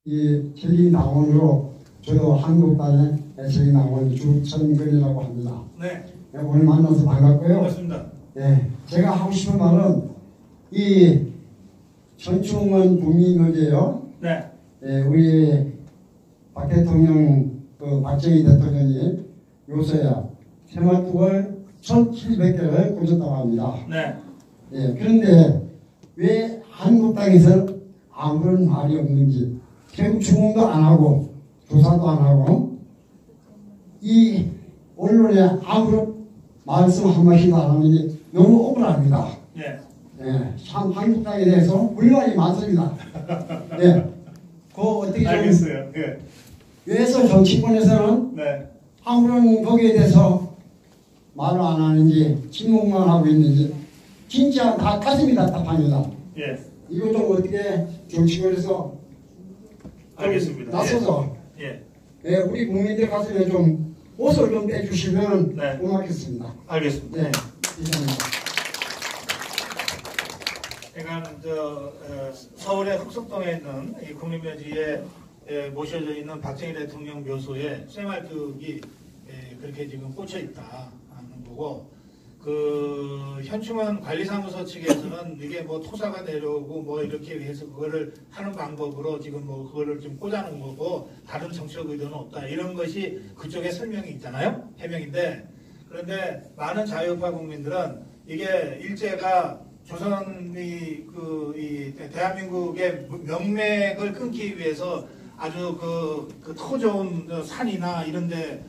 이 정의당원으로 저도 한국당의 정의당원 주천근이라고 합니다. 네. 오늘 만나서 반갑고요. 반갑습니다. 네, 제가 하고 싶은 말은 이 현충원 국민의제요. 네. 네, 우리 박 대통령, 박정희 대통령이 요새 새마을국을 1,700개를 꽂았다고 합니다. 네. 네, 그런데 왜 한국당에서 아무런 말이 없는지, 결국 추궁도 안 하고 조사도 안 하고 이 언론에 아무런 말씀 한마디도 안 하는 게 너무 억울합니다. 예. 네, 참 한국당에 대해서 불만이 많습니다. 네, 그 어떻게 좀 알겠어요. 예. 왜서 정치권에서는 네. 아무런 거기에 대해서 말을 안 하는지 침묵만 하고 있는지 진짜 다 가슴이 답답합니다. 예. 이거 좀 어떻게 정치권에서 알겠습니다. 나서서 예. 네, 우리 국민들 가슴에 좀 옷을 좀 빼주시면 네. 고맙겠습니다. 알겠습니다. 네, 이상입니다. 그러니까 서울의 흑석동에 있는 이 국립묘지에 모셔져 있는 박정희 대통령 묘소에 쇠말뚝이 그렇게 지금 꽂혀 있다 하는 거고, 그 현충원 관리사무소 측에서는 이게 뭐 토사가 내려오고 뭐 이렇게 해서 그거를 하는 방법으로 지금 뭐 그거를 좀 꽂아놓은 거고 다른 정치적 의도는 없다 이런 것이 그쪽에 설명이 있잖아요, 해명인데, 그런데 많은 자유우파 국민들은 이게 일제가 조선이 이 대한민국의 명맥을 끊기 위해서 아주 그 터 좋은 산이나 이런데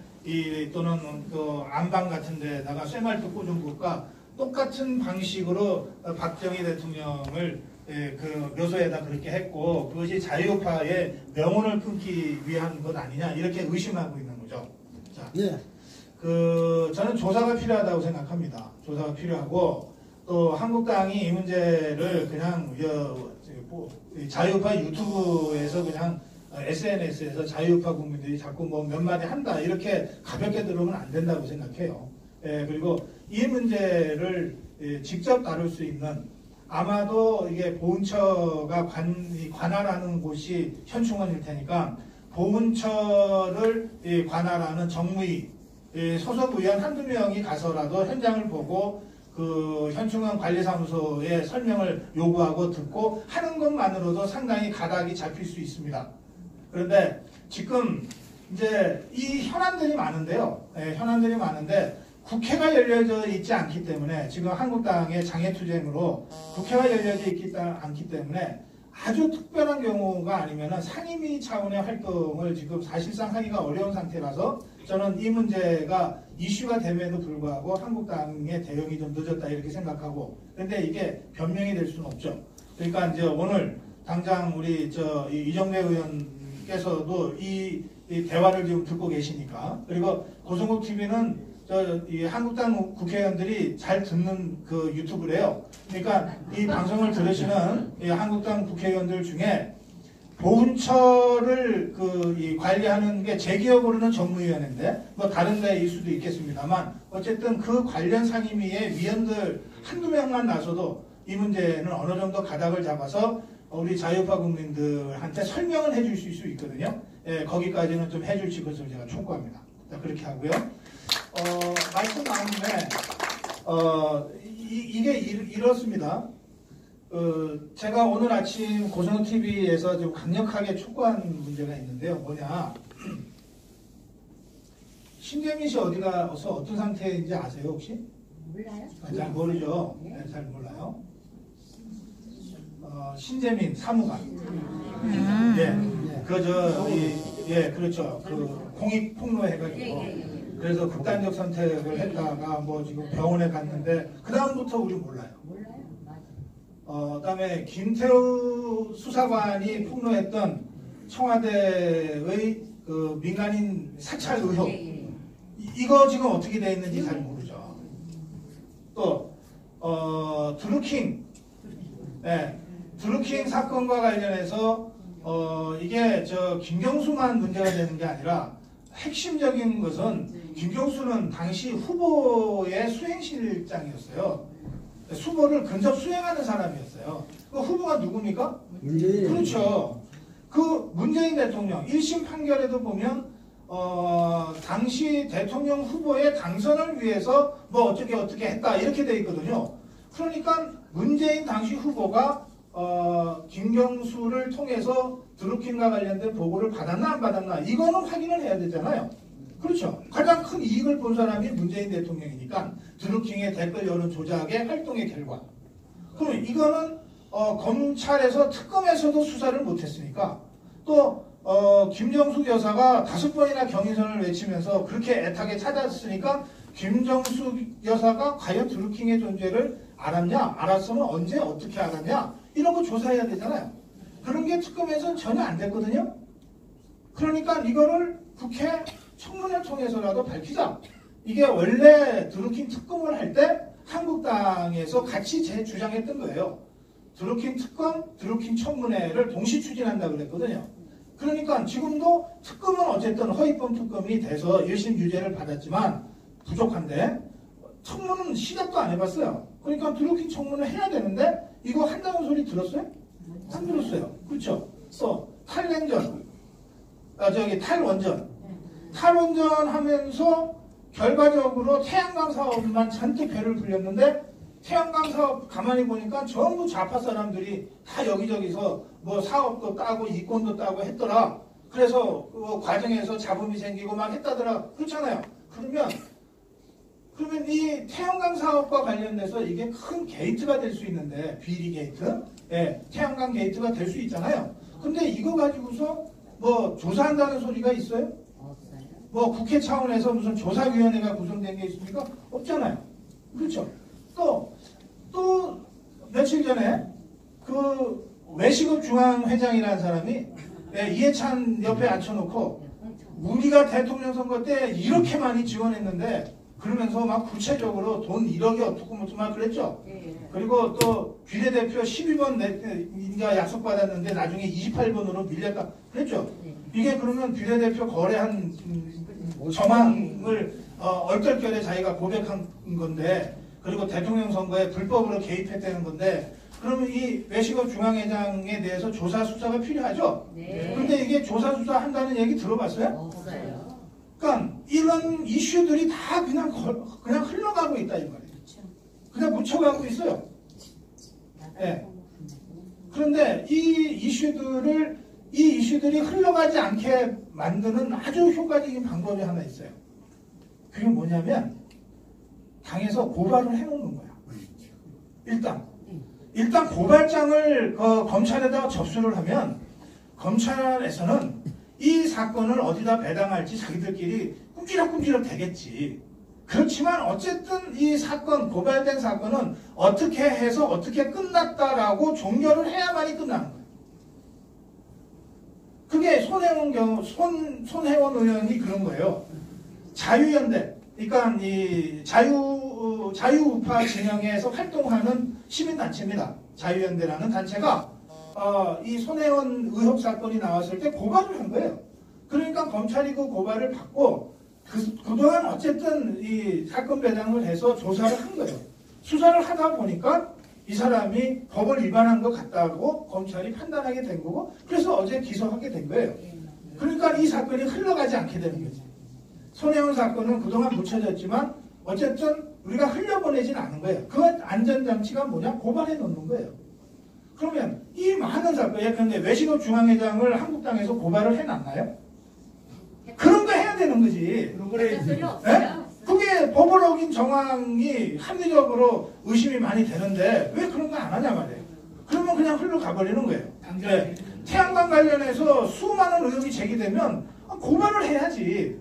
또는 그 안방 같은 데다가 쇠말뚝 꽂은 것과 똑같은 방식으로 박정희 대통령을 그 묘소에다 그렇게 했고, 그것이 자유우파의 명운을 끊기 위한 것 아니냐 이렇게 의심하고 있는 거죠. 자, 예. 저는 조사가 필요하다고 생각합니다. 조사가 필요하고, 또 한국당이 이 문제를 그냥 자유우파 유튜브에서 그냥 SNS에서 자유우파 국민들이 자꾸 뭐 몇 마디 한다 이렇게 가볍게 들으면 안 된다고 생각해요. 그리고 이 문제를 직접 다룰 수 있는, 아마도 이게 보훈처가 관할하는 곳이 현충원일 테니까 보훈처를 관할하는 정무위 소속 의원 한두 명이 가서라도 현장을 보고 그 현충원 관리사무소에 설명을 요구하고 듣고 하는 것만으로도 상당히 가닥이 잡힐 수 있습니다. 그런데 지금 이제 이 현안들이 많은데요. 현안들이 많은데 국회가 열려져 있지 않기 때문에, 지금 한국당의 장애투쟁으로 국회가 열려져 있지 않기 때문에 아주 특별한 경우가 아니면은 상임위 차원의 활동을 지금 사실상 하기가 어려운 상태라서, 저는 이 문제가 이슈가 됨에도 불구하고 한국당의 대응이 좀 늦었다 이렇게 생각하고, 그런데 이게 변명이 될 수는 없죠. 그러니까 이제 오늘 당장 우리 이정래 의원께서도 이 대화를 지금 듣고 계시니까, 그리고 고성국 TV는 이 한국당 국회의원들이 잘 듣는 그 유튜브래요. 그러니까 이 방송을 들으시는 이 한국당 국회의원들 중에 보훈처를 이 관리하는 게 제 기억으로는 정무위원회인데 뭐 다른 데일 수도 있겠습니다만, 어쨌든 그 관련 상임위의 위원들 한두 명만 나서도 이 문제는 어느 정도 가닥을 잡아서 우리 자유우파 국민들한테 설명을 해줄 수 있거든요. 거기까지는 좀 해주실 것을 제가 촉구합니다. 자, 그렇게 하고요. 말씀 나온 김에 이게 이렇습니다. 제가 오늘 아침 고성TV에서 좀 강력하게 촉구한 문제가 있는데요. 뭐냐, 신재민 씨 어디 가서 어떤 상태인지 아세요 혹시? 몰라요? 잘 모르죠. 네, 잘 몰라요. 신재민 사무관. 그렇죠. 그 공익 폭로 해가지고. 그래서 극단적 선택을 했다가 뭐 지금 병원에 갔는데 그 다음부터 우리 몰라요. 몰라요? 맞아. 그다음에 김태우 수사관이 폭로했던 청와대의 그 민간인 사찰 의혹, 이거 지금 어떻게 돼 있는지 잘 모르죠. 또 드루킹, 드루킹 사건과 관련해서 이게 김경수만 문제가 되는 게 아니라 핵심적인 것은 김경수는 당시 후보의 수행실장이었어요. 후보를 근접 수행하는 사람이었어요. 그 후보가 누굽니까? 문재인. 그렇죠. 그 문재인 대통령 1심 판결에도 보면 당시 대통령 후보의 당선을 위해서 뭐 어떻게 했다 이렇게 돼 있거든요. 그러니까 문재인 당시 후보가 김경수를 통해서 드루킹과 관련된 보고를 받았나 안 받았나 이거는 확인을 해야 되잖아요. 그렇죠. 가장 큰 이익을 본 사람이 문재인 대통령이니까 드루킹의 댓글 여론 조작의 활동의 결과. 그럼 이거는 검찰에서 특검에서도 수사를 못했으니까 또 김정숙 여사가 5번이나 경위선을 외치면서 그렇게 애타게 찾았으니까 김정숙 여사가 과연 드루킹의 존재를 알았냐? 알았으면 언제 어떻게 알았냐? 이런 거 조사해야 되잖아요. 그런 게 특검에서는 전혀 안 됐거든요. 그러니까 이거를 국회 청문회를 통해서라도 밝히자. 이게 원래 드루킹 특검을 할 때 한국당에서 같이 주장했던 거예요. 드루킹 특검, 드루킹 청문회를 동시 추진한다 그랬거든요. 그러니까 지금도 특검은 어쨌든 허위범 특검이 돼서 1심 유죄를 받았지만 부족한데 청문은 시작도 안 해봤어요. 그러니까 드루킹 청문을 해야 되는데 이거 한다는 소리 들었어요? 안 들었어요. 그렇죠? 또 탈냉전, 탈원전 하면서 결과적으로 태양광 사업만 잔뜩 배를 불렸는데 태양광 사업 가만히 보니까 전부 좌파 사람들이 다 여기저기서 뭐 사업도 따고 이권도 따고 했더라. 그래서 그 과정에서 잡음이 생기고 막 했다더라. 그렇잖아요. 그러면 이 태양광 사업과 관련돼서 이게 큰 게이트가 될 수 있는데 비리 게이트, 예, 태양광 게이트가 될 수 있잖아요. 근데 이거 가지고서 뭐 조사한다는 소리가 있어요? 없어요. 뭐 국회 차원에서 무슨 조사위원회가 구성된 게 있습니까? 없잖아요. 그렇죠. 또 며칠 전에 그 외식업 중앙회장이라는 사람이 이해찬 옆에 앉혀놓고 우리가 대통령 선거 때 이렇게 많이 지원했는데 그러면서 막 구체적으로 돈 1억이 어떻고 막 그랬죠. 그리고 또 비례대표 12번 인가 약속받았는데 나중에 28번으로 밀렸다 그랬죠. 이게 그러면 비례대표 거래한 정황을 얼떨결에 자기가 고백한 건데 그리고 대통령 선거에 불법으로 개입했다는 건데 그러면 이 외식업 중앙회장에 대해서 조사 수사가 필요하죠. 네. 근데 이게 조사 수사 한다는 얘기 들어봤어요? 없어요. 그러니까 이런 이슈들이 다 그냥 흘러가고 있다 이 말이에요. 그냥 묻혀가고 있어요. 네. 그런데 이 이슈들이 흘러가지 않게 만드는 아주 효과적인 방법이 하나 있어요. 그게 뭐냐면 당에서 고발을 해놓는 거야. 일단 고발장을 검찰에다가 접수를 하면 검찰에서는 이 사건을 어디다 배당할지 자기들끼리 꿈지락꿈지락 되겠지. 그렇지만 어쨌든 이 사건, 고발된 사건은 어떻게 해서 어떻게 끝났다라고 종결을 해야만이 끝나는 거예요. 그게 손혜원 의원이 그런 거예요. 자유연대, 그러니까 이 자유우파 진영에서 활동하는 시민단체입니다. 자유연대라는 단체가 이 손혜원 의혹 사건이 나왔을 때 고발을 한 거예요. 그러니까 검찰이 그 고발을 받고 그동안 어쨌든 이 사건 배당을 해서 조사를 한 거예요. 수사를 하다 보니까 이 사람이 법을 위반한 것 같다고 검찰이 판단하게 된 거고 그래서 어제 기소하게 된 거예요. 그러니까 이 사건이 흘러가지 않게 되는 거지. 손혜원 사건은 그동안 묻혀졌지만 어쨌든 우리가 흘려보내진 않은 거예요. 그 안전장치가 뭐냐? 고발해 놓는 거예요. 그러면 이 많은 사건, 예컨대 외식업 중앙회장을 한국당에서 고발을 해놨나요? 그런 거 해야 되는 거지. 네? 그게 법을 어긴 정황이 합리적으로 의심이 많이 되는데 왜 그런 거 안 하냐 말이에요. 그러면 그냥 흘러가 버리는 거예요. 네. 태양광 관련해서 수많은 의혹이 제기되면 고발을 해야지.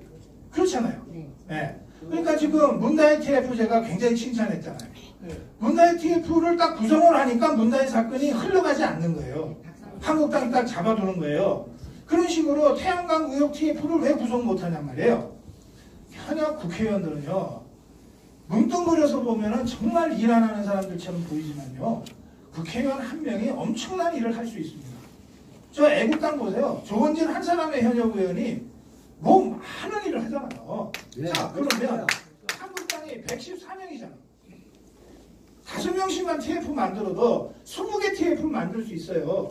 그렇잖아요. 네. 그러니까 지금 문다이 TF 제가 굉장히 칭찬했잖아요. 문다이 TF를 딱 구성을 하니까 문다이 사건이 흘러가지 않는 거예요. 한국당이 딱 잡아두는 거예요. 그런 식으로 태양광 의혹 TF를 왜 구성 못하냔 말이에요. 현역 국회의원들은요, 뭉뚱그려서 보면은 정말 일 안 하는 사람들처럼 보이지만요, 국회의원 한 명이 엄청난 일을 할 수 있습니다. 저 애국당 보세요. 조원진 한 사람의 현역 의원이 뭐 많은 일을 하잖아요. 네, 자, 그러면 한국당이 114명이잖아. 5명씩만 TF 만들어도 20개 TF 만들 수 있어요.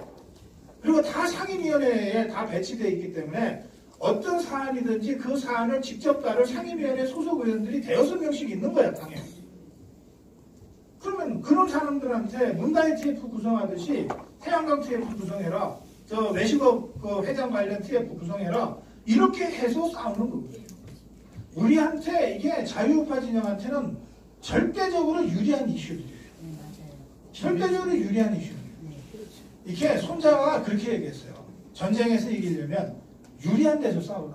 그리고 다 상임위원회에 다 배치되어 있기 때문에 어떤 사안이든지 그 사안을 직접 다룰 상임위원회 소속 의원들이 대여섯 명씩 있는 거야, 당연히. 그러면 그런 사람들한테 문다이 TF 구성하듯이 태양광 TF 구성해라, 저 외식업 그 회장 관련 TF 구성해라, 이렇게 해서 싸우는 거거든요. 우리한테 이게 자유우파 진영한테는 절대적으로 유리한 이슈들이에요. 절대적으로 유리한 이슈들이에요. 이렇게 손자가 그렇게 얘기했어요. 전쟁에서 이기려면 유리한 데서 싸우라.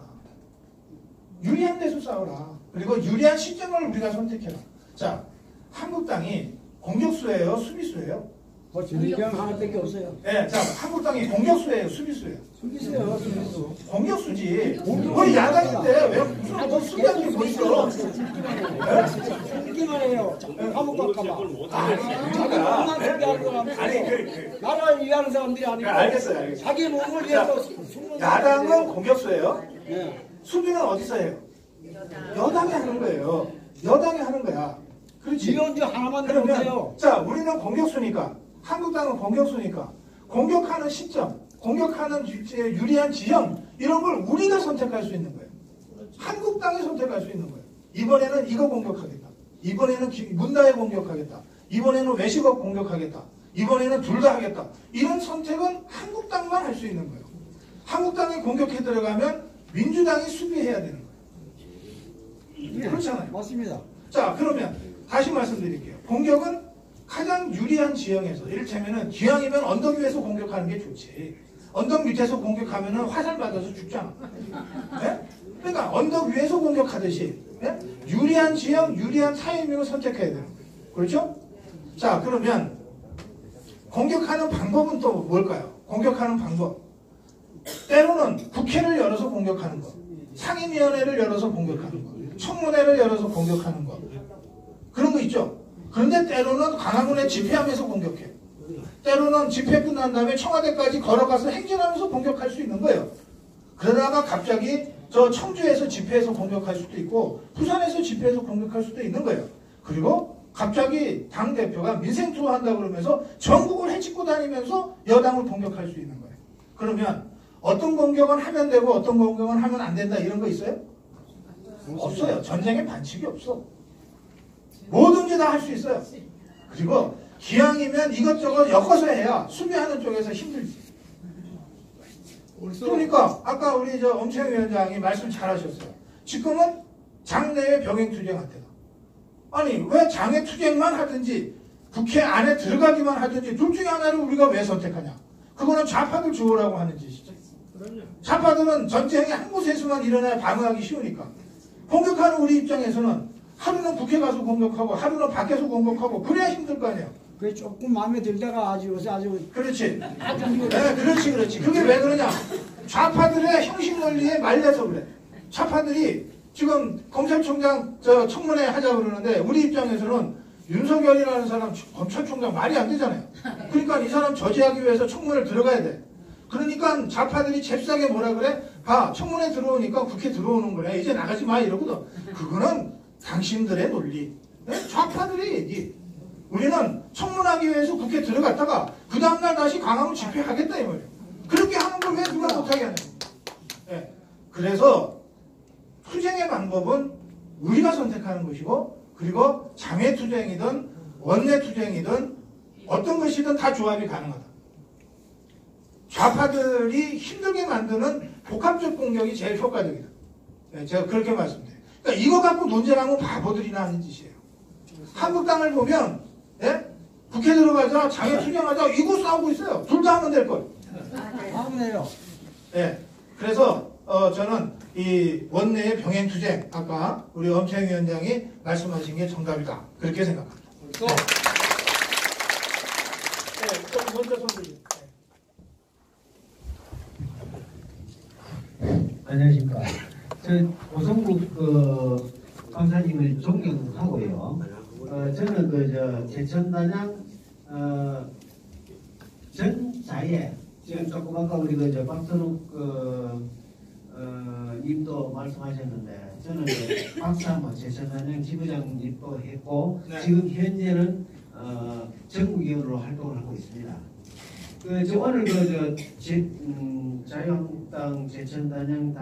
유리한 데서 싸우라. 그리고 유리한 시점을 우리가 선택해라. 자, 한국당이 공격수예요? 수비수예요? 뭐 진리경 하나밖에 없어요. 네, 자, 한국당이 공격수예요? 수비수예요? 수비수요, 수비수. 공격수지. 우리 야당인데 왜 무슨 뭐 수비하는 게 뭐 있어? 수비기만 해요. 감옥 갈까봐. 자기 몸만 수비하려고 하면 아니, 나라를 위하는 사람들이 아니고 알겠어요, 알겠어요. 자기 몸을 위해서 야당은 공격수예요? 네. 수비는 어디서 해요? 여당이 하는 거예요. 여당이 하는 거야. 그렇지. 이런지 하나만 들어보세요. 그러면 자, 우리는 공격수니까, 한국당은 공격수니까 공격하는 시점, 공격하는 유리한 지형, 이런 걸 우리가 선택할 수 있는 거예요. 한국당이 선택할 수 있는 거예요. 이번에는 이거 공격하겠다. 이번에는 문다에 공격하겠다. 이번에는 외식업 공격하겠다. 이번에는 둘 다 하겠다. 이런 선택은 한국당만 할 수 있는 거예요. 한국당이 공격해 들어가면 민주당이 수비해야 되는 거예요. 예, 그렇잖아요. 맞습니다. 자, 그러면 다시 말씀드릴게요. 공격은 가장 유리한 지형에서, 이를테면은 기왕이면 언덕 위에서 공격하는 게 좋지. 언덕 밑에서 공격하면은 화살 받아서 죽잖아. 네? 그러니까 언덕 위에서 공격하듯이, 네? 유리한 지형, 유리한 타이밍을 선택해야 돼요. 그렇죠? 자, 그러면 공격하는 방법은 또 뭘까요? 공격하는 방법. 때로는 국회를 열어서 공격하는 것, 상임위원회를 열어서 공격하는 것, 청문회를 열어서 공격하는 것, 그런 거 있죠. 그런데 때로는 광화문에 집회하면서 공격해. 때로는 집회 끝난 다음에 청와대까지 걸어가서 행진하면서 공격할 수 있는 거예요. 그러다가 갑자기 저 청주에서 집회해서 공격할 수도 있고 부산에서 집회해서 공격할 수도 있는 거예요. 그리고 갑자기 당대표가 민생 투어 한다고 그러면서 전국을 헤집고 다니면서 여당을 공격할 수 있는 거예요. 그러면 어떤 공격은 하면 되고 어떤 공격은 하면 안 된다, 이런 거 있어요? 없어요. 전쟁에 반칙이 없어. 뭐든지 다 할 수 있어요. 그리고 기왕이면 이것저것 엮어서 해야 수비하는 쪽에서 힘들지. 그러니까 아까 우리 저 엄채영 위원장이 말씀 잘하셨어요. 지금은 장내외 병행투쟁 한테다. 아니, 왜 장외투쟁만 하든지 국회 안에 들어가기만 하든지 둘 중에 하나를 우리가 왜 선택하냐? 그거는 좌파들 좋으라고 하는 짓이죠. 좌파들은 전쟁이 한 곳에서만 일어나야 방어하기 쉬우니까. 공격하는 우리 입장에서는 하루는 국회 가서 공격하고 하루는 밖에서 공격하고 그래야 힘들 거 아니에요. 그게 조금 마음에 들다가 아주 그렇지. 네, 그렇지. 그게 왜 그러냐? 좌파들의 형식 논리에 말려서 그래. 좌파들이 지금 검찰총장 저 청문회 하자고 그러는데 우리 입장에서는 윤석열이라는 사람 검찰총장 말이 안 되잖아요. 그러니까 이 사람 저지하기 위해서 청문회를 들어가야 돼. 그러니까 좌파들이 잽싸게 뭐라 그래? 봐, 청문회 들어오니까 국회 들어오는 거래. 이제 나가지 마, 이러거든. 그거는 당신들의 논리. 네? 좌파들의 얘기. 우리는 청문하기 위해서 국회 들어갔다가 그 다음날 다시 광화문 집회하겠다, 이 말이에요. 그렇게 하는 걸 왜 누가 못하게 하냐. 네. 그래서 투쟁의 방법은 우리가 선택하는 것이고, 그리고 장외투쟁이든 원내투쟁이든 어떤 것이든 다 조합이 가능하다. 좌파들이 힘들게 만드는 복합적 공격이 제일 효과적이다. 네, 제가 그렇게 말씀드려요. 그러니까 이거 갖고 논쟁하면 바보들이나 하는 짓이에요. 한국당을 보면, 예? 국회 들어가자, 장외투쟁하자, 이거 싸우고 있어요. 둘 다 하면 될걸. 하네요. 예. 그래서, 저는 이 원내의 병행투쟁, 아까 우리 엄채영 위원장이 말씀하신 게 정답이다. 그렇게 생각합니다. 네. 네, 먼저 손 들죠. 안녕하십니까. 저 오성국 강사님을 존경하고요. 저는 제천단양 전자에 지금 조금 아까 우리 박선욱 님도 말씀하셨는데 저는 박사모 제천단양 지부장님도 했고 네. 지금 현재는 전국위원으로 활동을 하고 있습니다. 저 오늘 자유한국당 제천단양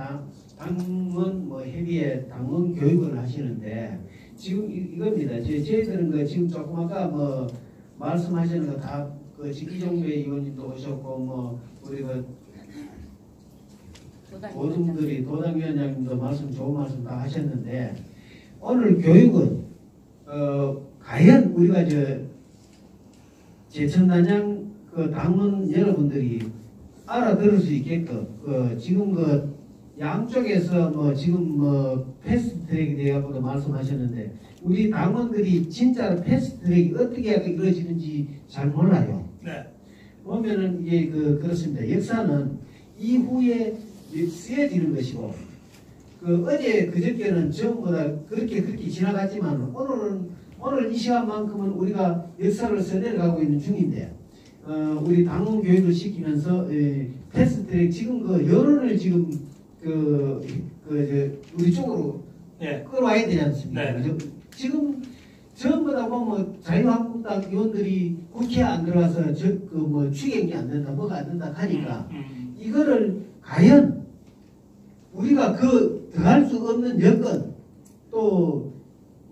당원 협의회 당원 교육을 하시는데 지금 이겁니다. 저희들은 지금 조금 아까 말씀하시는 거 다 이종배 의원님도 오셨고 우리 도당위원장님도 좋은 말씀 다 하셨는데 오늘 교육은 과연 우리가 제천단양 당원 여러분들이 알아들을 수 있게끔 지금 양쪽에서 지금 패스트트랙에 대해서도 말씀하셨는데 우리 당원들이 진짜로 패스트트랙이 어떻게 이루어지는지 잘 몰라요. 네. 보면은 이게 그렇습니다. 역사는 이후에 쓰여지는 것이고 어제 그저께는 전부 다 그렇게 지나갔지만 오늘 이 시간만큼은 우리가 역사를 써내려가고 있는 중인데 우리 당원 교육을 시키면서 패스트트랙 지금 여론을 지금 우리 쪽으로 네. 끌어와야 되지 않습니까? 네. 지금 전부 다 자유한국당 의원들이 국회에 안 들어와서 추경이 안 된다, 뭐가 안 된다 하니까 이거를 과연 우리가 들어갈 수 없는 여건 또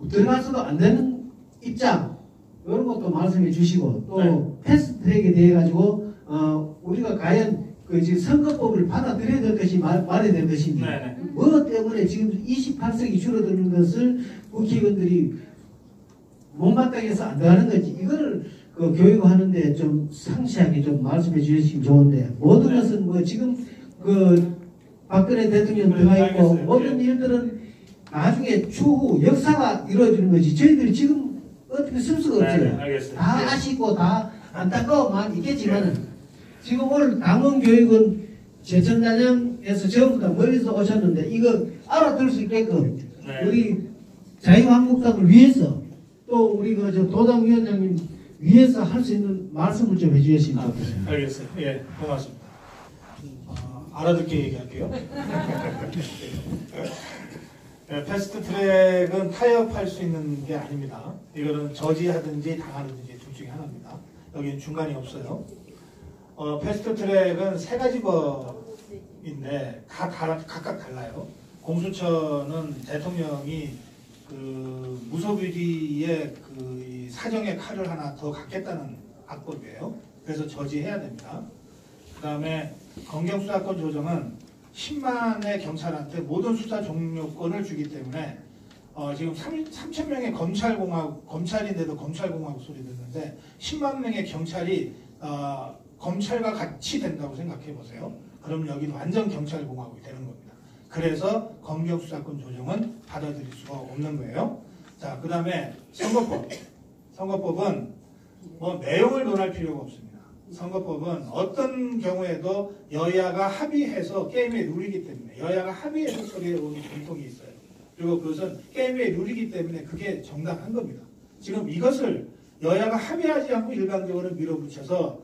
들어가서도 안 되는 입장 이런 것도 말씀해 주시고 또 네. 패스트트랙에 대해 가지고 우리가 과연 지금 선거법을 받아들여야 될 것이 말해야 될 것인지 네. 뭐 때문에 지금 28석이 줄어드는 것을 국회의원들이 못마땅해서 안 들어가는 건지 이거를 교육하는데 좀 상세하게 좀 말씀해 주시면 좋은데 모든 네. 것은 지금 박근혜 대통령 들어가 있고 알겠어요. 모든 일들은 나중에 추후 역사가 이루어지는 거지 저희들이 지금 어떻게 쓸 수가 없어요. 네, 알겠어요. 다 네. 아시고 다 안타까워만 있겠지만은 지금 오늘 당원 교육은 제천단양에서 전부 다 멀리서 오셨는데 이거 알아들 수 있게끔 네. 우리 자유한국당을 위해서 또 우리 도당위원장님 위해서 할 수 있는 말씀을 좀 해주셨으면 좋겠습니다. 알겠어요. 예, 고맙습니다. 알아듣게 얘기할게요. 패스트 트랙은 타협할 수 있는 게 아닙니다. 이거는 저지하든지 당하든지 둘 중에 하나입니다. 여기는 중간이 없어요. 패스트 트랙은 세 가지 법인데 각각 달라요. 공수처는 대통령이 무소불위의 이 사정의 칼을 하나 더 갖겠다는 악법이에요. 그래서 저지해야 됩니다. 그 다음에 검경수사권 조정은 10만의 경찰한테 모든 수사 종료권을 주기 때문에 지금 3,000명의 검찰인데도 검찰공화국 소리 듣는데 10만 명의 경찰이 검찰과 같이 된다고 생각해 보세요. 그럼 여기는 완전 경찰공화국이 되는 겁니다. 그래서 검경수사권 조정은 받아들일 수가 없는 거예요. 자, 그 다음에 선거법. 선거법은 내용을 논할 필요가 없습니다. 선거법은 어떤 경우에도 여야가 합의해서 게임의 룰이기 때문에 여야가 합의해서 처리해오는 전통이 있어요. 그리고 그것은 게임의 룰이기 때문에 그게 정당한 겁니다. 지금 이것을 여야가 합의하지 않고 일방적으로 밀어붙여서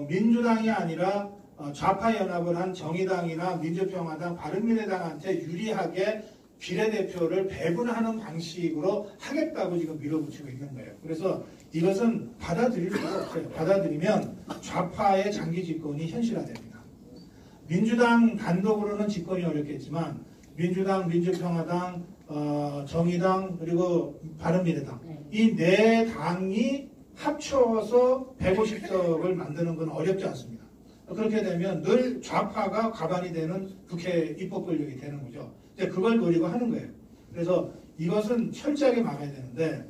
민주당이 아니라 좌파 연합을 한 정의당이나 민주평화당, 바른미래당한테 유리하게 비례대표를 배분하는 방식으로 하겠다고 지금 밀어붙이고 있는 거예요. 그래서 이것은 받아들일 수가 없어요. 받아들이면 좌파의 장기 집권이 현실화됩니다. 민주당 단독으로는 집권이 어렵겠지만 민주당, 민주평화당, 정의당 그리고 바른미래당 이 네 당이 합쳐서 150석을 만드는 건 어렵지 않습니다. 그렇게 되면 늘 좌파가 가반이 되는 국회 입법 권력이 되는 거죠. 이제 그걸 노리고 하는 거예요. 그래서 이것은 철저하게 막아야 되는데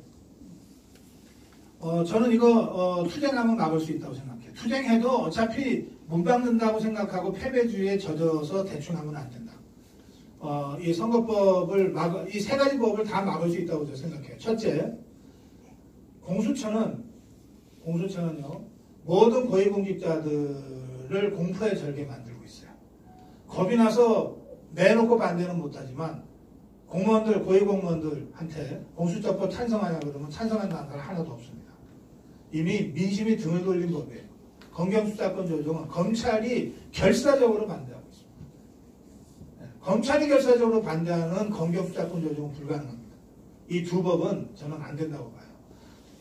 저는 이거 투쟁하면 막을 수 있다고 생각해요. 투쟁해도 어차피 못 막는다고 생각하고 패배주의에 젖어서 대충 하면 안 된다. 이 선거법을 이 세 가지 법을 다 막을 수 있다고 저는 생각해요. 첫째, 공수처는요 모든 고위공직자들을 공포의 절개 만들고 있어요. 겁이 나서 내놓고 반대는 못하지만 공무원들, 고위공무원들한테 공수처법 찬성하냐 그러면 찬성하는 사람 하나도 없습니다. 이미 민심이 등을 돌린 법이에요. 검경수사권 조정은 검찰이 결사적으로 반대하고 있습니다. 검찰이 결사적으로 반대하는 검경수사권 조정은 불가능합니다. 이 두 법은 저는 안 된다고 봐요.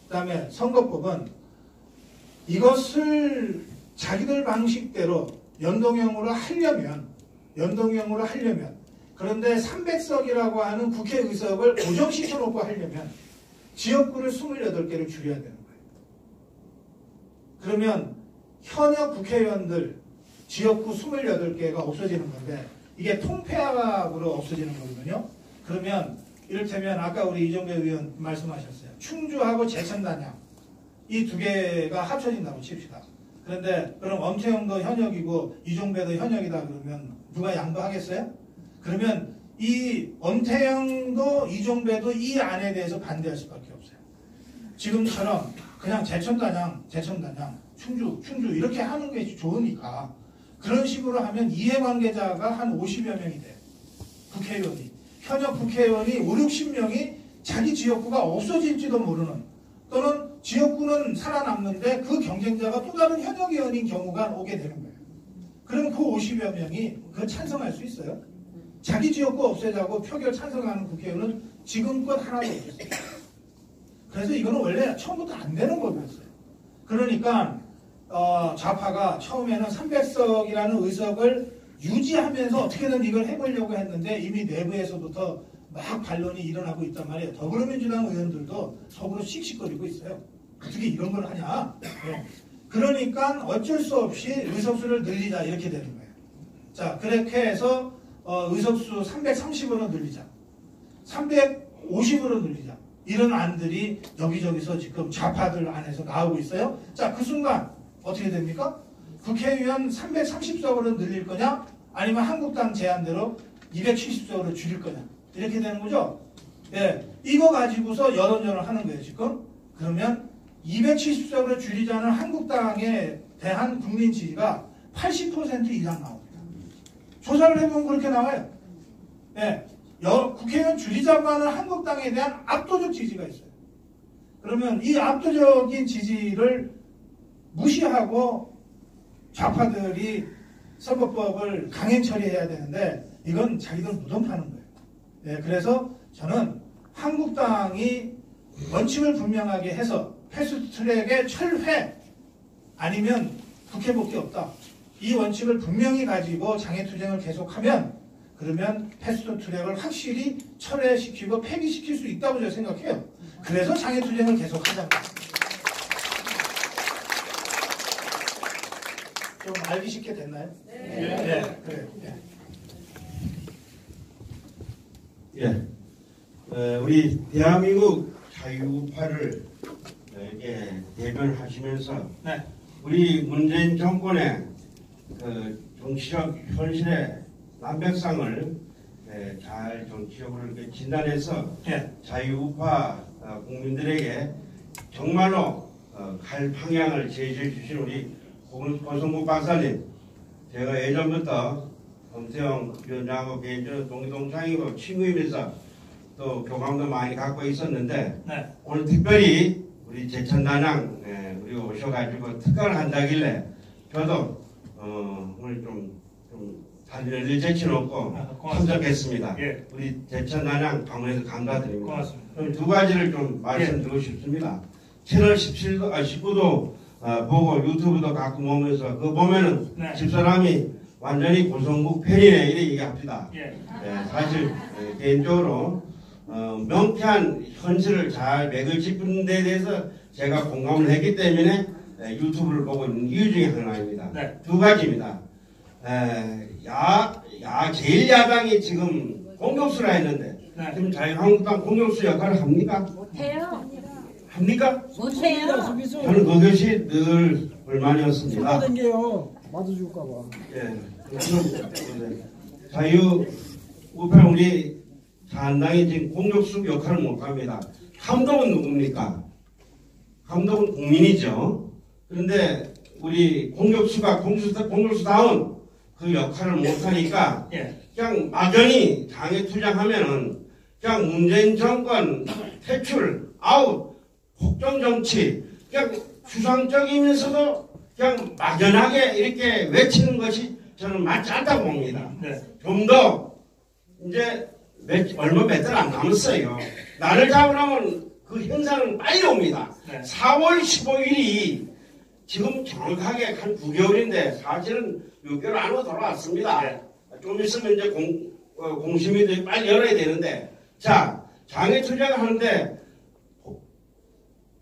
그 다음에 선거법은 이것을 자기들 방식대로 연동형으로 하려면 그런데 300석이라고 하는 국회의석을 고정시켜놓고 하려면 지역구를 28개를 줄여야 되는 거예요. 그러면 현역 국회의원들 지역구 28개가 없어지는 건데 이게 통폐합으로 없어지는 거거든요. 그러면 이를테면 아까 우리 이종배 의원 말씀하셨어요. 충주하고 제천단양 이 두 개가 합쳐진다고 칩시다. 그런데 그럼 엄태영도 현역이고 이종배도 현역이다 그러면 누가 양보하겠어요? 그러면 이 엄태영도 이종배도 이 안에 대해서 반대할 수밖에 없어요. 지금처럼 그냥 제천단양, 충주 이렇게 하는 게 좋으니까 그런 식으로 하면 이해관계자가 한 50여 명이 돼요. 국회의원이. 현역 국회의원이 5, 60명이 자기 지역구가 없어질지도 모르는 또는 지역구는 살아남는데 그 경쟁자가 또 다른 현역 의원인 경우가 오게 되는 거예요. 그러면 그 50여 명이 그걸 찬성할 수 있어요? 자기 지역구 없애자고 표결 찬성하는 국회의원은 지금껏 하나도 없었어요. 그래서 이거는 원래 처음부터 안 되는 거였어요. 그러니까 좌파가 처음에는 300석이라는 의석을 유지하면서 어떻게든 이걸 해보려고 했는데 이미 내부에서부터 막 반론이 일어나고 있단 말이에요. 더불어민주당 의원들도 속으로 씩씩거리고 있어요. 어떻게 이런 걸 하냐. 그러니까 어쩔 수 없이 의석수를 늘리자 이렇게 되는 거예요. 자, 그렇게 해서 의석수 330으로 늘리자. 350으로 늘리자. 이런 안들이 여기저기서 지금 좌파들 안에서 나오고 있어요. 자, 그 순간 어떻게 됩니까? 국회의원 330석으로 늘릴 거냐? 아니면 한국당 제안대로 270석으로 줄일 거냐? 이렇게 되는 거죠? 예. 이거 가지고서 여론전을 하는 거예요, 지금. 그러면 270석으로 줄이자는 한국당에 대한 국민 지지가 80% 이상 나옵니다. 조사를 해보면 그렇게 나와요. 예. 국회의원 줄이자고 하는 한국당에 대한 압도적 지지가 있어요. 그러면 이 압도적인 지지를 무시하고 좌파들이 선거법을 강행 처리해야 되는데 이건 자기들 무덤 파는 거예요. 네, 그래서 저는 한국당이 원칙을 분명하게 해서 패스트트랙의 철회 아니면 국회복귀 없다. 이 원칙을 분명히 가지고 장애투쟁을 계속하면 그러면 패스트트랙을 확실히 철회시키고 폐기시킬 수 있다고 저는 생각해요. 그래서 장애투쟁을 계속하자는 거예요. 좀 알기 쉽게 됐나요? 네. 그래요. 우리 대한민국 자유우파를 대변하시면서 네. 우리 문재인 정권의 그 정치적 현실의 난백상을 잘 정치적으로 이렇게 진단해서 자유우파 국민들에게 정말로 갈 방향을 제시해 주신 우리 고성국 박사님, 제가 예전부터 엄태영 위원장하고 개인적으로 동기동창이고 친구이면서 또 교감도 많이 갖고 있었는데 오늘 특별히 우리 제천단양 우리 오셔가지고 특강을 한다길래 저도 오늘 좀 다리를 제쳐놓고 참석했습니다. 우리 제천단양 방문해서 감사드립니다. 고맙습니다. 그럼 두 가지를 좀 말씀드리고 싶습니다. 채널 19도 보고 유튜브도 가끔 오면서 그거 보면은 집사람이 완전히 고성국 팬이네 이렇게 얘기합니다. 사실 개인적으로 명쾌한 현실을 잘 맥을 짚은 데 대해서 제가 공감을 했기 때문에 유튜브를 보고 있는 이유 중에 하나입니다. 두 가지입니다. 제일 야당이 지금 공격수라 했는데 지금 자유한국당 공격수 역할을 합니까? 못해요. 합니까? 못해요. 저는 그것이 늘 불만이었습니다. 맞아 줄까봐. 자유우파 우리 자한당이 지금 공격수 역할을 못합니다. 감독은 누굽니까? 감독은 국민이죠. 그런데 우리 공격수가 공격수다운 그 역할을 못하니까 그냥 막연히 장애투쟁하면은 그냥 문재인 정권 퇴출, 아웃, 폭정정치 그냥 추상적이면서도 그냥 막연하게 이렇게 외치는 것이 저는 맞지 않다고 봅니다. 좀 더 이제 얼마 몇 달 안 남았어요. 나를 잡으려면 그 현상은 빨리 옵니다. 4월 15일이 지금 정확하게 한 9개월인데 사실은 6개월 안으로 돌아왔습니다. 네. 좀 있으면 이제 공심위도 빨리 열어야 되는데, 자, 장애 투쟁을 하는데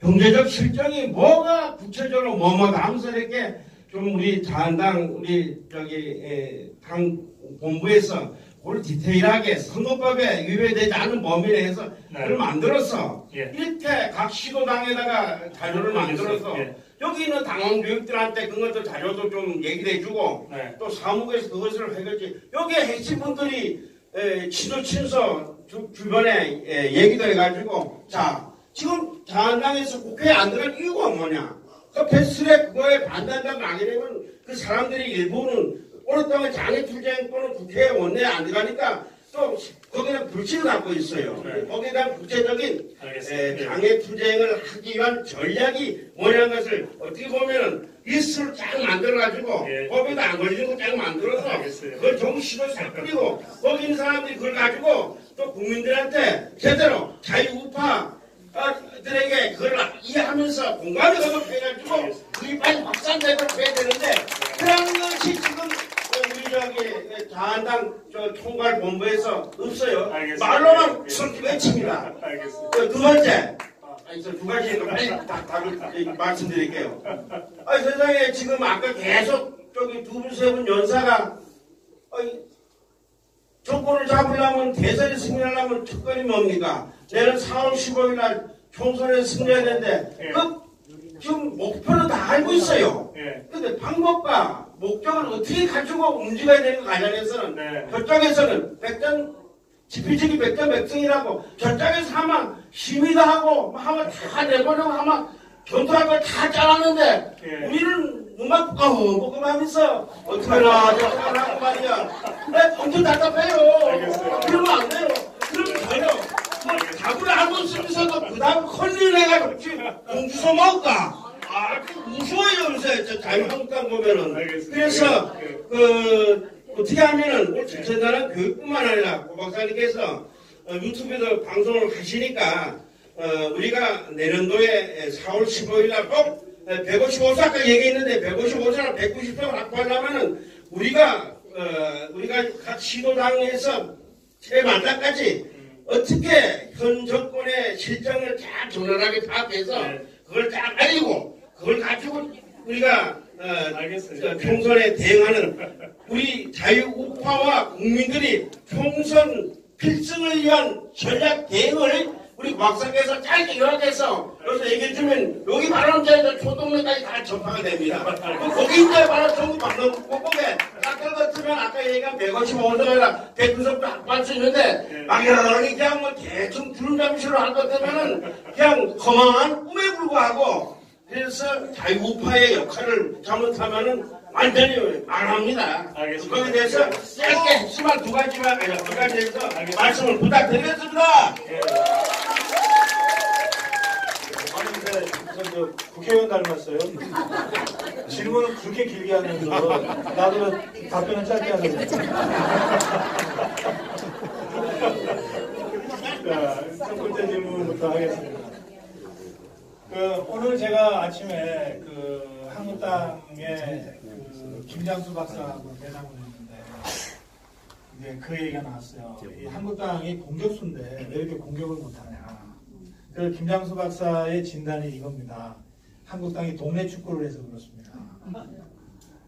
경제적 실정이 뭐가 구체적으로 뭐뭐다 하면서 이렇게 좀 우리 자한당 우리 당 본부에서 그걸 디테일하게 선거법에 위배되지 않은 범위 내에서 네. 그걸 만들어서 예. 이렇게 각 시도당에다가 자료를 만들어서 예. 여기 여기 있는 당원 교육들한테 그것도 자료도 좀 얘기를 해주고 네. 또 사무국에서 그것을 해결지 여기에 핵심분들이 지도 친서 주변에 얘기도 해가지고 자 지금 자한당에서 국회에 안 들어갈 이유가 뭐냐 그 패스트트랙 그거에 반대한다고 하게 되면 그 사람들이 일부는 오랫동안 장애투쟁 또는 국회에 원내에 안 들어가니까 또 거기는 불신을 갖고 있어요. 네. 거기에 대한 구체적인 알겠습니다. 장애투쟁을 하기 위한 전략이 뭐냐는 것을 어떻게 보면은 리스트를 쫙 만들어가지고 예. 법에도 안 걸리는 거 쫙 만들어서 알겠어요. 그걸 전부 시도에 싹 뿌리고 거기 있는 사람들이 그걸 가지고 또 국민들한테 제대로 자유우파들에게 그걸 이해하면서 공감을 해가지고 그게 빨리 확산되도록 해야 되는데 그런 것이 지금 우리 자한당 총괄본부에서 없어요. 알겠습니다. 말로만 예. 손 외칩니다. 알겠습니다. 두 번째, 두 가지 빨리 답을 말씀드릴게요. 세상에 지금 아까 계속 두 분, 세 분 연사가 정권을 잡으려면 대선에 승리하려면 특권이 뭡니까? 내년 4월 15일 날 총선에 승리해야 되는데 예. 지금 목표는 다 알고 있어요. 예. 근데 방법과 목적을 어떻게 가지고 움직여야 되는 거 관련해서는 네. 저쪽에서는 지필지기 백전백승이라고 저쪽에서 하면 심의도 하고 하면 다 내보려고 하면 견토할 걸 다 짜놨는데 예. 우리는 눈만 뻐끔뻐끔하면서 어떻게 하나 저렇게 하고 말이야. 엄청 답답해요. 알겠어요. 그러면 안 돼요. 그러면 전혀 답을 알고 있으면서도 그 다음 컨닝을 해가지고 공주소 먹을까? 무서워요, 요새, 자유한국당 보면은. 알겠습니다. 그래서, 예. 어떻게 하면은, 전체적인 교육뿐만 아니라, 고 박사님께서 유튜브에서 방송을 하시니까, 우리가 내년도에 4월 15일 날 꼭 155세 아까 얘기했는데, 155세나 190세 확보하려면은, 우리가 각 시도당에서 최만단까지 어떻게 현 정권의 실정을 쫙 적나라하게 파악해서, 네. 그걸 딱 알리고 그걸 가지고 우리가 알겠습니다. 총선에 대응하는 우리 자유우파와 국민들이 총선 필승을 위한 전략 대응을 우리 박사께서 짧게 요약해서 여기서 얘기해주면 여기 바로 이제 초동네까지 다 전파가 됩니다. 거기 이제 바로 전국 방송 꼭꼭에 딱 같으면 아까 얘기한 155세가 109세부터 확보할 수 있는데 막연하게 그냥 뭐 대충 주름잡이식으로 할 것 같으면은 그냥 허망한 꿈에 불과하고 그래서 자유우파의 역할을 잘못하면은 완전히 망합니다. 알겠습니다. 거기에 대해서 짧게 핵심한 두 가지에서 말씀을 부탁드리겠습니다. 예. 아니 근데 저 국회의원 닮았어요. 질문은 그렇게 길게 하면서 나도 답변은 짧게 하려고. 자, 첫 번째 질문부터 하겠습니다. 오늘 제가 아침에 한국당의 김장수 박사하고 대담을 했는데 이제 그 얘기가 나왔어요. 이 한국당이 공격수인데 왜 이렇게 공격을 못하냐. 그 김장수 박사의 진단이 이겁니다. 한국당이 동네 축구를 해서 그렇습니다.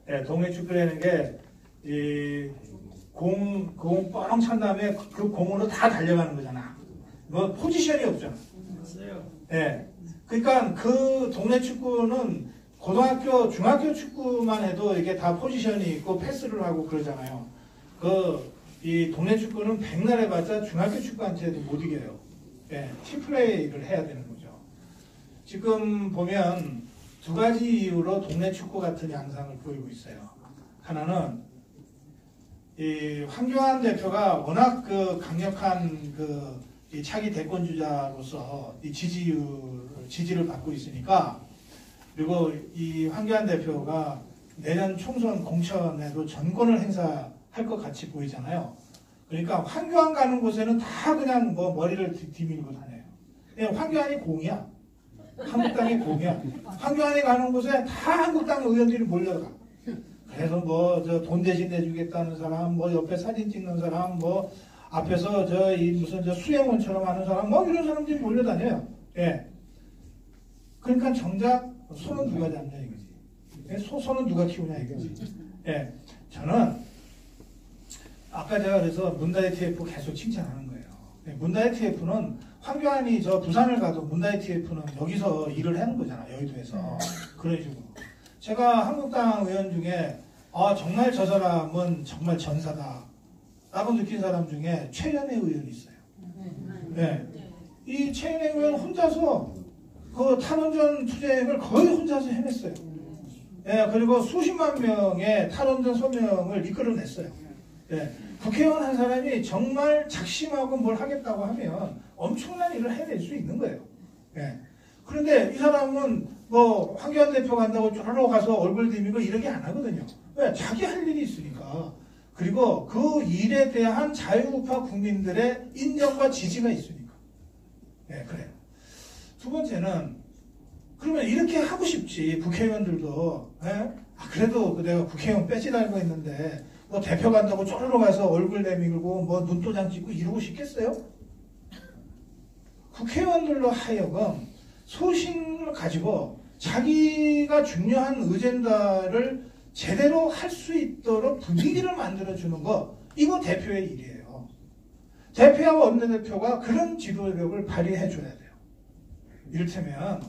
네, 동네 축구라는 게 공 뻥 찬 다음에 그 공으로 다 달려가는 거잖아. 뭐 포지션이 없잖아. 네. 그러니까 그 동네 축구는 고등학교, 중학교 축구만 해도 이게 다 포지션이 있고 패스를 하고 그러잖아요. 이 동네 축구는 백날 해봤자 중학교 축구한테도 못 이겨요. 네, 팀플레이를 해야 되는 거죠. 지금 보면 두 가지 이유로 동네 축구 같은 양상을 보이고 있어요. 하나는 이 황교안 대표가 워낙 강력한 이 차기 대권 주자로서 이 지지를 받고 있으니까 그리고 이 황교안 대표가 내년 총선 공천에도 전권을 행사할 것 같이 보이잖아요. 그러니까 황교안 가는 곳에는 다 그냥 뭐 머리를 뒤밀고 다녀요. 그냥 황교안이 공이야. 한국당이 공이야. 황교안이 가는 곳에 다 한국당 의원들이 몰려가. 그래서 뭐 저 돈 대신 내주겠다는 사람, 뭐 옆에 사진 찍는 사람, 뭐 앞에서 무슨 수행원처럼 하는 사람, 뭐 이런 사람들이 몰려다녀요. 예. 그러니까 정작 소는 누가 잡냐 이거지. 예? 소는 누가 키우냐 이거지. 예. 저는 아까 제가 그래서 문다이 TF 계속 칭찬하는 거예요. 예. 문다이 TF는 황교안이 저 부산을 가도 문다이 TF는 여기서 일을 하는 거잖아. 여의도에서. 그런 식으로. 제가 한국당 의원 중에 정말 저 사람은 정말 전사다 라고 느낀 사람 중에 최연애 의원이 있어요. 네. 이 최연애 의원 혼자서 그 탈원전 투쟁을 거의 혼자서 해냈어요. 네. 그리고 수십만 명의 탈원전 서명을 이끌어냈어요. 네. 국회의원 한 사람이 정말 작심하고 뭘 하겠다고 하면 엄청난 일을 해낼 수 있는 거예요. 네. 그런데 이 사람은 뭐 황교안 대표 간다고 쫄러 가서 얼굴 들이고 이러게 안 하거든요. 왜? 자기 할 일이 있으니까. 그리고 그 일에 대한 자유우파 국민들의 인정과 지지가 있으니까. 네, 그래요. 두 번째는 그러면 이렇게 하고 싶지 국회의원들도. 네? 그래도 내가 국회의원 빼지 달고 있는데 뭐 대표 간다고 쫄러 가서 얼굴 내밀고 뭐 눈도장 찍고 이러고 싶겠어요? 국회의원들로 하여금 소신을 가지고 자기가 중요한 의젠다를 제대로 할 수 있도록 분위기를 만들어주는 거, 이거 대표의 일이에요. 대표하고 원내대표가 그런 지도력을 발휘해줘야 돼요. 이를테면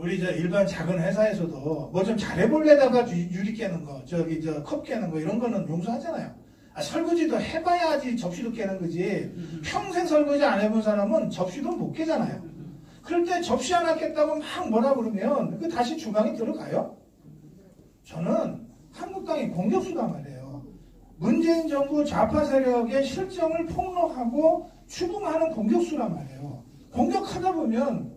우리 일반 작은 회사에서도 뭐 좀 잘해볼래다가 유리 깨는 거, 컵 깨는 거 이런 거는 용서하잖아요. 설거지도 해봐야지 접시도 깨는 거지. 평생 설거지 안 해본 사람은 접시도 못 깨잖아요. 그럴 때 접시 하나 깼다고 막 뭐라 그러면 그 다시 주방에 들어가요? 저는 한국당이 공격수단 말이에요. 문재인 정부 좌파 세력의 실정을 폭로하고 추궁하는 공격수란 말이에요. 공격하다 보면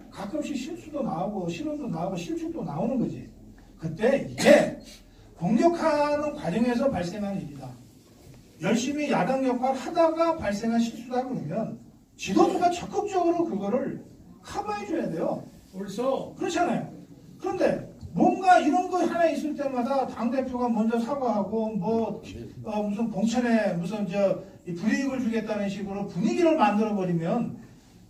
가끔씩 실수도 나오고 실언도 나오고 실축도 나오는 거지. 그때 이게 공격하는 과정에서 발생한 일이다. 열심히 야당 역할 하다가 발생한 실수다 그러면 지도부가 적극적으로 그거를 커버해줘야 돼요. 벌써 그렇잖아요. 그런데 뭔가 이런 거 하나 있을 때마다 당대표가 먼저 사과하고 무슨 공천에 무슨 불이익을 주겠다는 식으로 분위기를 만들어버리면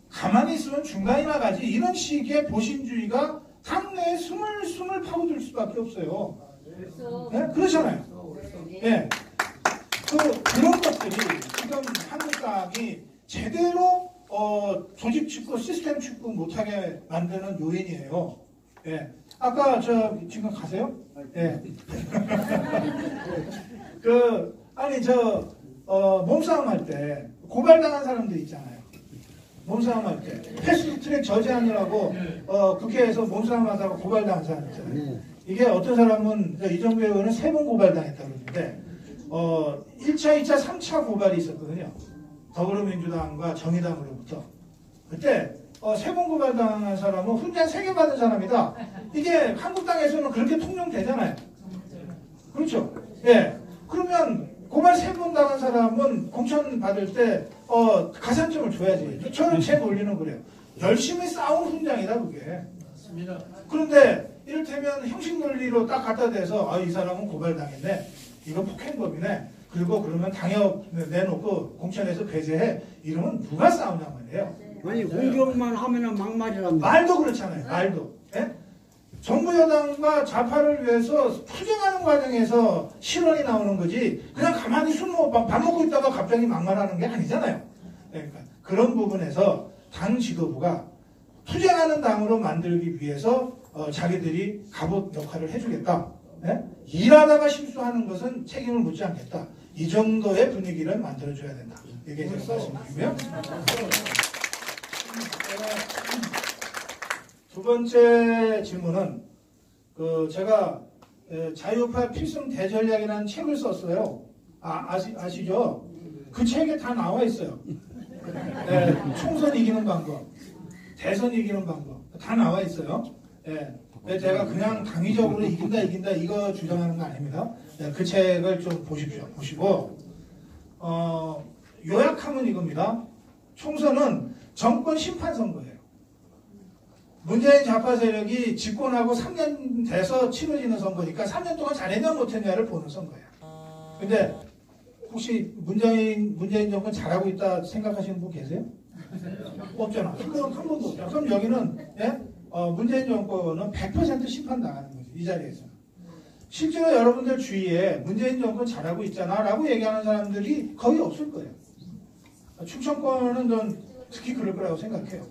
가만히 있으면 중간이나 가지, 이런 식의 보신주의가 당내에 스물스물 파고들 수밖에 없어요. 네? 그렇잖아요. 네. 그런 것들이 지금 한국당이 제대로 조직 축구, 시스템 축구 못하게 만드는 요인이에요. 예. 아까 지금 가세요? 예. 몸싸움 할 때 고발당한 사람들 있잖아요. 몸싸움 할 때 패스트트랙 저지하느라고 국회에서 몸싸움 하다가 고발당한 사람 있잖아요. 이게 어떤 사람은 이정배 의원은 3번 고발당했다고 그러는데 1차, 2차, 3차 고발이 있었거든요. 더불어민주당과 정의당으로부터. 그때 3번 고발당한 사람은 훈장 3개 받은 사람이다. 이게 한국당에서는 그렇게 통용되잖아요. 그렇죠? 예. 그러면 고발 3번 당한 사람은 공천 받을 때 가산점을 줘야지. 저는 제 논리는 그래요. 열심히 싸운 훈장이다 그게. 그런데 이를테면 형식 논리로 딱 갖다 대서 이 사람은 고발당했네. 이거 폭행범이네. 그리고 그러면 당협 내놓고 공천에서 배제해. 이러면 누가 싸우냐 말이에요. 아니 공격만 하면은 막말이랍니다. 말도 그렇잖아요. 말도. 예? 정부 여당과 좌파를 위해서 투쟁하는 과정에서 실언이 나오는 거지. 그냥 가만히 밥 먹고 있다가 갑자기 막말하는 게 아니잖아요. 그러니까 그런 부분에서 당 지도부가 투쟁하는 당으로 만들기 위해서 자기들이 갑옷 역할을 해주겠다. 예? 일하다가 실수하는 것은 책임을 묻지 않겠다. 이 정도의 분위기를 만들어줘야 된다. 이게 제가 말씀드리고요. 두 번째 질문은 제가 자유파 필승 대전략이라는 책을 썼어요. 아시죠? 그 책에 다 나와 있어요. 총선 이기는 방법, 대선 이기는 방법 다 나와 있어요. 제가 그냥 당위적으로 이긴다 이거 주장하는 거 아닙니다. 그 책을 좀 보십시오. 보시고 요약하면 이겁니다. 총선은 정권 심판 선거예요. 문재인 좌파 세력이 집권하고 3년 돼서 치러지는 선거니까 3년 동안 잘했냐 못했냐를 보는 선거야. 근데 혹시 문재인 정권 잘하고 있다 생각하시는 분 계세요? 없잖아. 한 번도 없잖아. 그럼 여기는 문재인 정권은 100% 심판당하는 거죠. 이 자리에서. 실제로 여러분들 주위에 문재인 정권 잘하고 있잖아 라고 얘기하는 사람들이 거의 없을 거예요. 충청권은 전 특히 그럴 거라고 생각해요.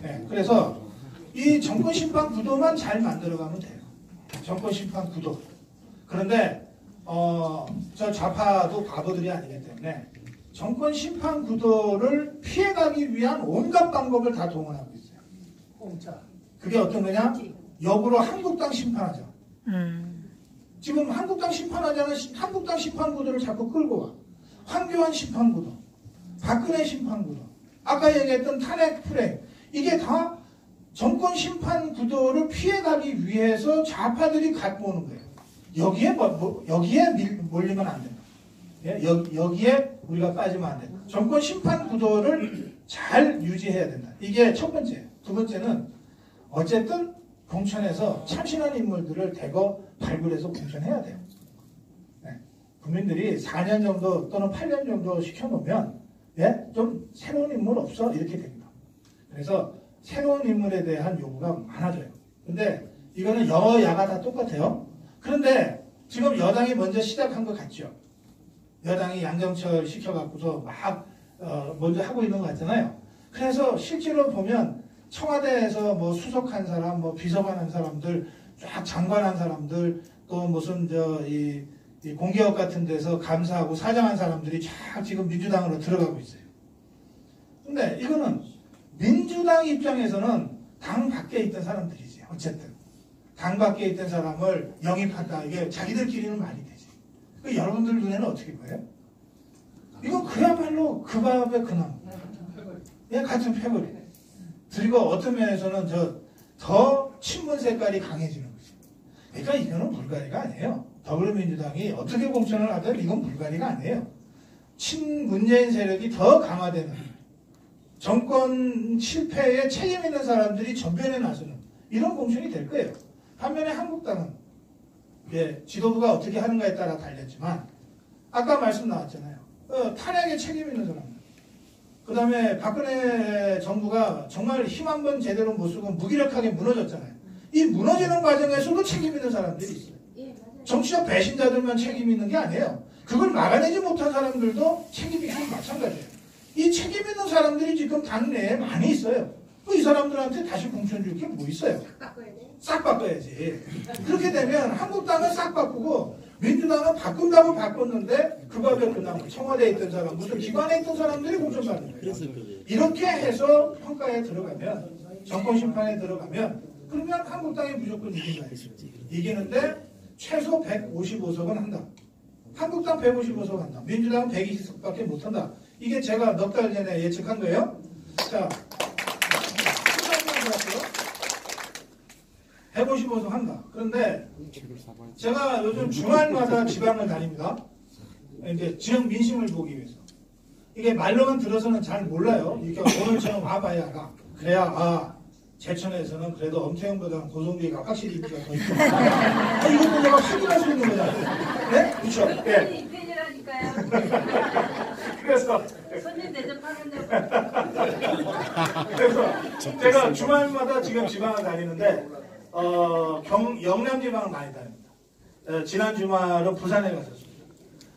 네, 그래서 이 정권 심판 구도만 잘 만들어가면 돼요. 정권 심판 구도. 그런데 저 좌파도 바보들이 아니기 때문에 정권 심판 구도를 피해가기 위한 온갖 방법을 다 동원하고 있어요. 공짜. 그게 어떤 거냐? 역으로 한국당 심판하자. 지금 한국당 심판하자는 한국당 심판 구도를 자꾸 끌고 와. 황교안 심판 구도, 박근혜 심판 구도, 아까 얘기했던 탄핵 프레임, 이게 다 정권 심판 구도를 피해가기 위해서 좌파들이 갖고 오는 거예요. 여기에 몰리면 안 된다. 예? 여기에 우리가 빠지면 안 된다. 정권 심판 구도를 잘 유지해야 된다. 이게 첫 번째. 두 번째는 어쨌든 공천에서 참신한 인물들을 대거 발굴해서 공천해야 돼요. 네. 국민들이 4년 정도 또는 8년 정도 시켜놓으면 좀 새로운 인물 없어? 이렇게 됩니다. 그래서 새로운 인물에 대한 요구가 많아져요. 근데 이거는 여야가 다 똑같아요. 그런데 지금 여당이 먼저 시작한 것 같죠. 여당이 양정철 시켜갖고서 막 먼저 하고 있는 것 같잖아요. 그래서 실제로 보면 청와대에서 뭐 수석한 사람, 뭐 비서관 한 사람들, 쫙 장관한 사람들, 또 무슨 이 공기업 같은 데서 감사하고 사장한 사람들이 쫙 지금 민주당으로 들어가고 있어요. 근데 이거는 민주당 입장에서는 당 밖에 있던 사람들이지. 어쨌든 당 밖에 있던 사람을 영입한다. 이게 자기들끼리는 말이 되지. 여러분들 눈에는 어떻게 보여요? 이건 그야말로 그 밥의 그 나무. 같은 패거리. 그리고 어떤 면에서는 더 친문 색깔이 강해지는 거죠. 그러니까 이거는 물갈이가 아니에요. 더불어민주당이 어떻게 공천을 하든 이건 물갈이가 아니에요. 친문재인 세력이 더 강화되는, 정권 실패에 책임 있는 사람들이 전면에 나서는 이런 공천이 될 거예요. 반면에 한국당은 지도부가 어떻게 하는가에 따라 달렸지만 아까 말씀 나왔잖아요. 탄핵에 책임 있는 사람들. 그 다음에 박근혜 정부가 정말 힘 한 번 제대로 못 쓰고 무기력하게 무너졌잖아요. 이 무너지는 과정에서도 책임 있는 사람들이 있어요. 정치적 배신자들만 책임 있는 게 아니에요. 그걸 막아내지 못한 사람들도 책임이 있고 마찬가지예요. 이 책임 있는 사람들이 지금 당 내에 많이 있어요. 이 사람들한테 다시 공천 줄 게 뭐 있어요? 싹 바꿔야지. 그렇게 되면 한국당은 싹 바꾸고 민주당은 바꾼다고 바꿨는데 그 밥에 그냥 청와대에 있던 사람, 무슨 기관에 있던 사람들이 공천받는 거예요. 이렇게 해서 평가에 들어가면, 정권 심판에 들어가면 그러면 한국당이 무조건 이긴다. 이기는데 최소 155석은 한다. 한국당 155석 한다. 민주당은 120석밖에 못한다. 이게 제가 넉 달 전에 예측한 거예요. 자, 155석 한다. 그런데 제가 요즘 주말마다 지방을 다닙니다. 이제 지역 민심을 보기 위해서. 이게 말로만 들어서는 잘 몰라요. 이렇게 오늘처럼 와봐야 알아. 그래야 제천에서는 그래도 엄태영보다는 고성비가 확실히 인기가 더 있다. 이것도 내가 확인할 수 있는 거잖아요. 네? 그렇죠? 네. 팬이라니까요. 그래서 손님 대접하겠네요. 그래서 제가 주말마다 지금 지방을 다니는데 영남 지방을 많이 다닙니다. 지난 주말은 부산에 갔었습니다.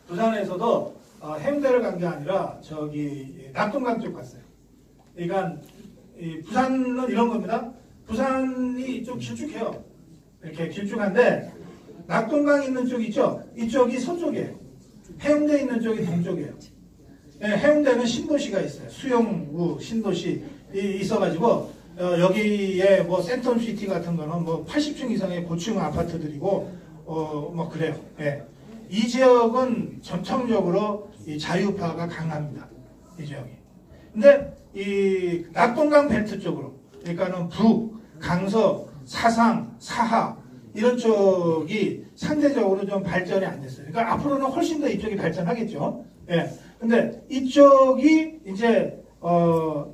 부산에서도 해운대를 간 게 아니라 저기 낙동강 쪽 갔어요. 그러니까 부산은 이런 겁니다. 부산이 좀 길쭉해요. 이렇게 길쭉한데 낙동강 있는 쪽 있죠? 이쪽이 서쪽이에요. 해운대 있는 쪽이 동쪽이에요. 네, 해운대는 신도시가 있어요. 수영구 신도시 있어가지고 여기에 뭐 센텀시티 같은 거는 뭐 80층 이상의 고층 아파트들이고 뭐 그래요. 네. 이 지역은 전통적으로 이 자유파가 강합니다. 이 지역이. 근데 이 낙동강 벨트 쪽으로, 그러니까는 북, 강서, 사상, 사하 이런 쪽이 상대적으로 좀 발전이 안 됐어요. 그러니까 앞으로는 훨씬 더 이쪽이 발전하겠죠. 예. 근데 이쪽이 이제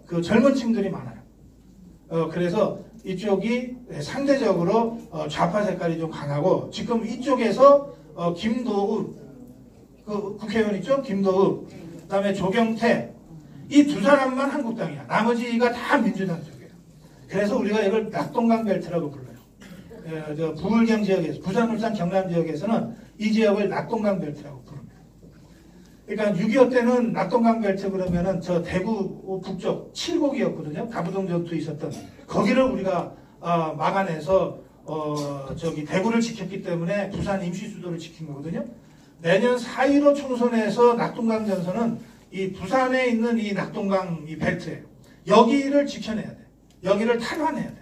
그 젊은 층들이 많아요. 그래서 이쪽이 상대적으로 좌파 색깔이 좀 강하고 지금 이쪽에서 김도읍 그 국회의원 있죠? 김도읍 그다음에 조경태 이 두 사람만 한국당이야. 나머지가 다 민주당 쪽이에요. 그래서 우리가 이걸 낙동강 벨트라고 불러요. 저 부울경 지역에서 부산, 울산, 경남 지역에서는 이 지역을 낙동강 벨트라고 부릅니다. 그러니까 6.25 때는 낙동강 벨트 그러면은 저 대구 북쪽 칠곡이었거든요. 가부동 전투 있었던 거기를 우리가 막아내서 저기 대구를 지켰기 때문에 부산 임시 수도를 지킨 거거든요. 내년 4.15 총선에서 낙동강 전선은 이 부산에 있는 이 낙동강 이 벨트예요. 여기를 지켜내야 돼. 여기를 탈환해야 돼.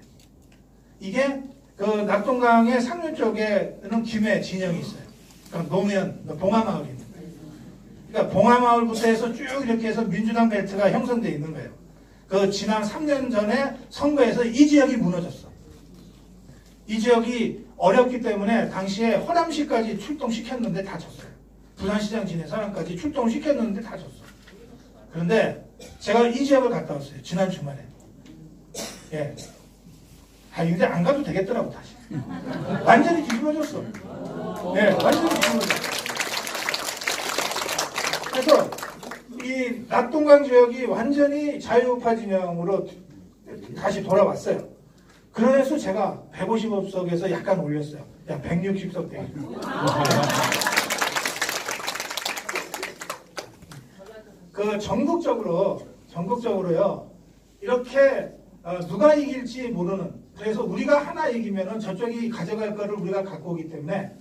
이게 그 낙동강의 상류 쪽에는 김해 진영이 있어요. 그러니까 노무현 봉하마을이 있는 거예요. 그러니까 봉하마을부터 해서 쭉 이렇게 해서 민주당 벨트가 형성되어 있는 거예요. 그 지난 3년 전에 선거에서 이 지역이 무너졌어. 이 지역이 어렵기 때문에 당시에 허남시까지 출동시켰는데 다 졌어요. 부산시장 지낸 사람까지 출동시켰는데 다 졌어. 그런데 제가 이 지역을 갔다 왔어요. 지난 주말에. 예. 이제 안 가도 되겠더라고 다시. 완전히 뒤집어졌어. 예, 완전히 뒤집어졌어. 그래서 이 낙동강 지역이 완전히 자유우파 진영으로 다시 돌아왔어요. 그래서 제가 150석에서 약간 올렸어요. 야, 160석 되겠다. 그 전국적으로요, 이렇게 누가 이길지 모르는, 그래서 우리가 하나 이기면은 저쪽이 가져갈 거를 우리가 갖고 오기 때문에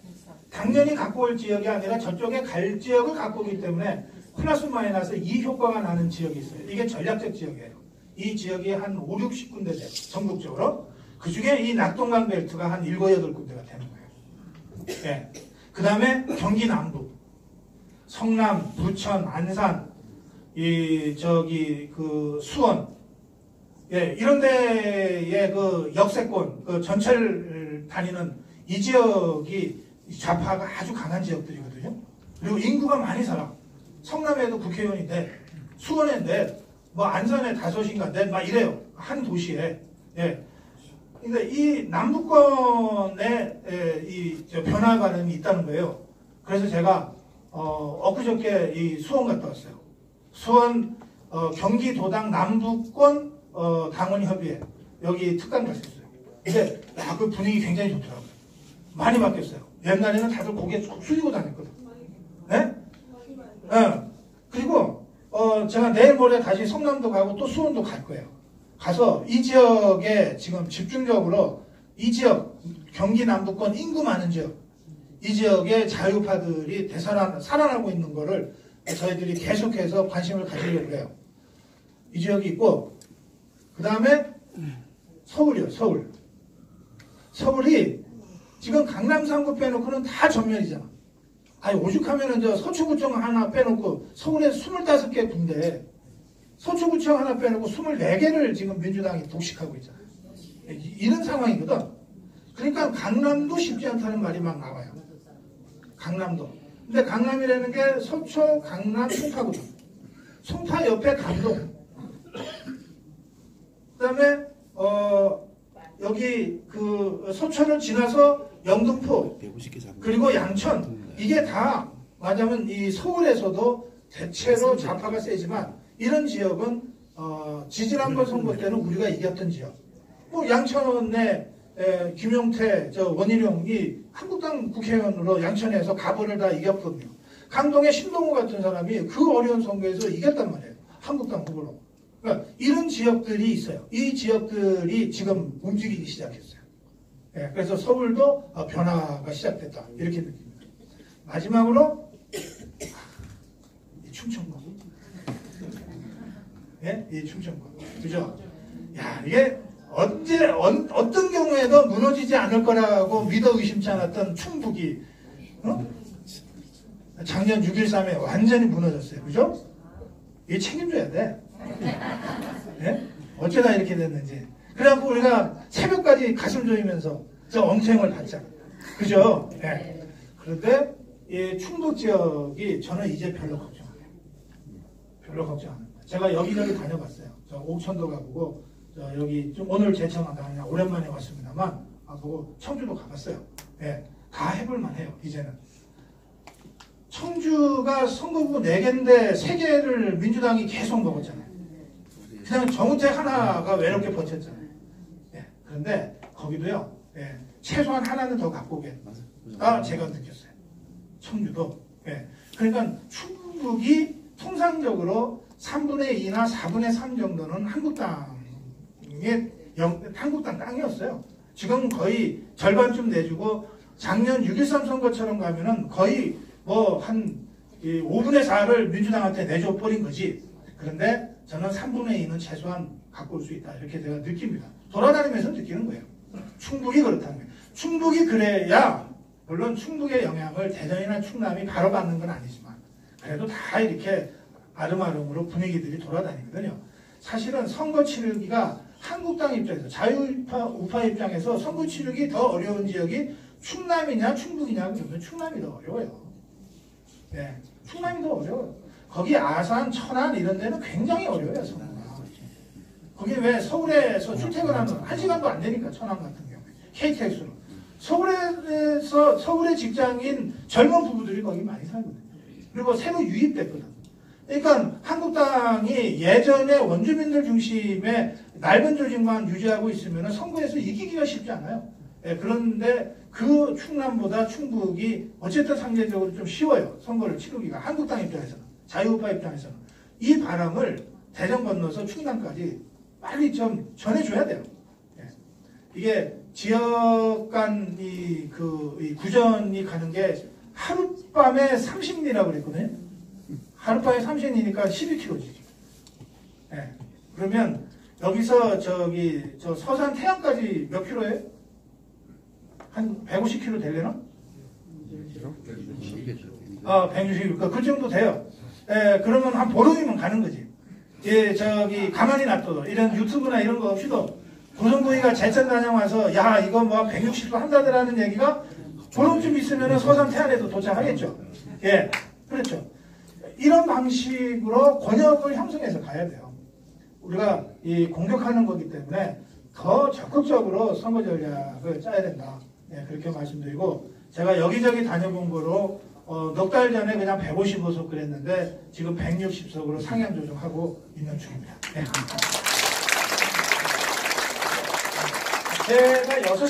당연히 갖고 올 지역이 아니라 저쪽에 갈 지역을 갖고 오기 때문에 플러스 마이너스 이 효과가 나는 지역이 있어요. 이게 전략적 지역이에요. 이 지역이 한 5, 60군데 돼요. 전국적으로. 그 중에 이 낙동강 벨트가 한 7, 8군데가 되는 거예요. 예. 그 다음에 경기 남부, 성남, 부천, 안산, 그 수원, 예, 이런 데의 그 역세권, 그 전철 다니는 이 지역이 좌파가 아주 강한 지역들이거든요. 그리고 인구가 많이 살아. 성남에도 국회의원이 돼. 수원에 넷, 뭐 안산에 5인가 넷, 막 이래요. 한 도시에. 예. 근데 이 남부권에 이 변화가는 있다는 거예요. 그래서 제가 엊그저께 이 수원 갔다 왔어요. 수원 경기도당 남부권 당원협의회 여기 특강 갔었어요. 근데 그 분위기 굉장히 좋더라고요. 많이 바뀌었어요. 옛날에는 다들 고개 쭉 숙이고 다녔거든. 네? 네. 그리고 제가 내일 모레 다시 성남도 가고 또 수원도 갈 거예요. 가서 이 지역에 지금 집중적으로 이 지역 경기 남부권 인구 많은 지역 이 지역의 자유파들이 살아나고 있는 거를 저희들이 계속해서 관심을 가지려고 해요. 이 지역이 있고 그 다음에 서울이요. 서울이 지금 강남 3구 빼놓고는 다 전면이잖아. 아니 오죽하면은 저 서초구청 하나 빼놓고 서울에 25개 군데 서초구청 하나 빼놓고 24개를 지금 민주당이 독식하고 있잖아. 이런 상황이거든. 그러니까 강남도 쉽지 않다는 말이 막 나와요. 강남도. 근데 강남이라는 게 서초, 강남, 송파거든. 송파 옆에 강동. 그 다음에 여기 그 서초를 지나서 영등포 그리고 양천 이게 다 맞으면 이 서울에서도 대체로 좌파가 세지만 이런 지역은 지지난번 선거 때는 우리가 이겼던 지역. 뭐 양천에 김용태, 원희룡이 한국당 국회의원으로 양천에서 가보를 다 이겼거든요. 강동의 신동호 같은 사람이 그 어려운 선거에서 이겼단 말이에요. 한국당 후보로. 그러니까 이런 지역들이 있어요. 이 지역들이 지금 움직이기 시작했어요. 예, 그래서 서울도 변화가 시작됐다. 이렇게 느낍니다. 마지막으로 이 충청도. 예? 이 충청도. 그죠? 야, 이게 언제 어떤 경우에도 무너지지 않을 거라고 믿어 의심치 않았던 충북이 작년 6.13에 완전히 무너졌어요. 그죠? 이게 책임져야 돼. 예? 어쩌다 이렇게 됐는지. 그래갖고 우리가 새벽까지 가슴 조이면서 저 엄청을 받잖아. 그죠? 예. 그런데 이 충북 지역이 저는 이제 별로 걱정 안 해요. 별로 걱정 안 합니다. 제가 여기저기 다녀봤어요. 저 옥천도 가보고 여기 좀 오늘 제청하다 그냥 오랜만에 왔습니다만 보고 청주도 가봤어요. 예, 다 해볼만 해요. 이제는 청주가 선거구 4개인데 3개를 민주당이 계속 먹었잖아요. 그냥 정우택 하나가 외롭게 버텼잖아요. 예, 그런데 거기도요. 예, 최소한 하나는 더 갖고 오겠다 제가 느꼈어요. 청주도. 예, 그러니까 충북이 통상적으로 3분의 2나 4분의 3 정도는 한국당 땅이었어요. 지금 거의 절반쯤 내주고 작년 6.13 선거처럼 가면은 거의 뭐 한 5분의 4를 민주당한테 내줘 버린 거지. 그런데 저는 3분의 2는 최소한 갖고 올 수 있다. 이렇게 제가 느낍니다. 돌아다니면서 느끼는 거예요. 충북이 그렇다는 거예요. 충북이 그래야 물론 충북의 영향을 대전이나 충남이 바로 받는 건 아니지만 그래도 다 이렇게 아름아름으로 분위기들이 돌아다니거든요. 사실은 선거 치르기가 한국당 입장에서 자유우파 입장에서 선거 치르기 더 어려운 지역이 충남이냐 충북이냐 그러면 충남이 더 어려워요. 네, 충남이 더 어려워요. 거기 아산, 천안 이런 데는 굉장히 어려워요. 선거가. 거기 왜 서울에서 출퇴근하면 1시간도 안 되니까 천안 같은 경우에 KTX로 서울의 직장인 젊은 부부들이 거기 많이 살거든요. 그리고 새로 유입됐거든. 그러니까 한국당이 예전에 원주민들 중심의 낡은 조직만 유지하고 있으면 선거에서 이기기가 쉽지 않아요. 예, 그런데 그 충남보다 충북이 어쨌든 상대적으로 좀 쉬워요. 선거를 치르기가. 한국당 입장에서는. 자유우파 입장에서는. 이 바람을 대전 건너서 충남까지 빨리 좀 전해줘야 돼요. 예. 이게 지역 간 이 구전이 가는 게 하룻밤에 30리라고 그랬거든요. 하룻밤에 30리니까 12km지. 예. 그러면 여기서 저 서산 태안까지 몇 킬로예요? 한 150km 되려나? 160km. 그 정도 돼요. 예, 그러면 한 보름이면 가는 거지. 예, 가만히 놔둬도 이런 유튜브나 이런 거 없이도 고성구이가 제천 다녀와서 야, 이거 뭐 160km 한다더라는 얘기가 보름쯤 있으면 서산 태안에도 도착하겠죠. 예, 그렇죠. 이런 방식으로 권역을 형성해서 가야 돼요. 우리가 이 공격하는 거기 때문에 더 적극적으로 선거 전략을 짜야 된다. 네, 그렇게 말씀드리고 제가 여기저기 다녀본 거로 넉 달 전에 그냥 155석 그랬는데 지금 160석으로 상향 조정하고 있는 중입니다. 네. 제가 6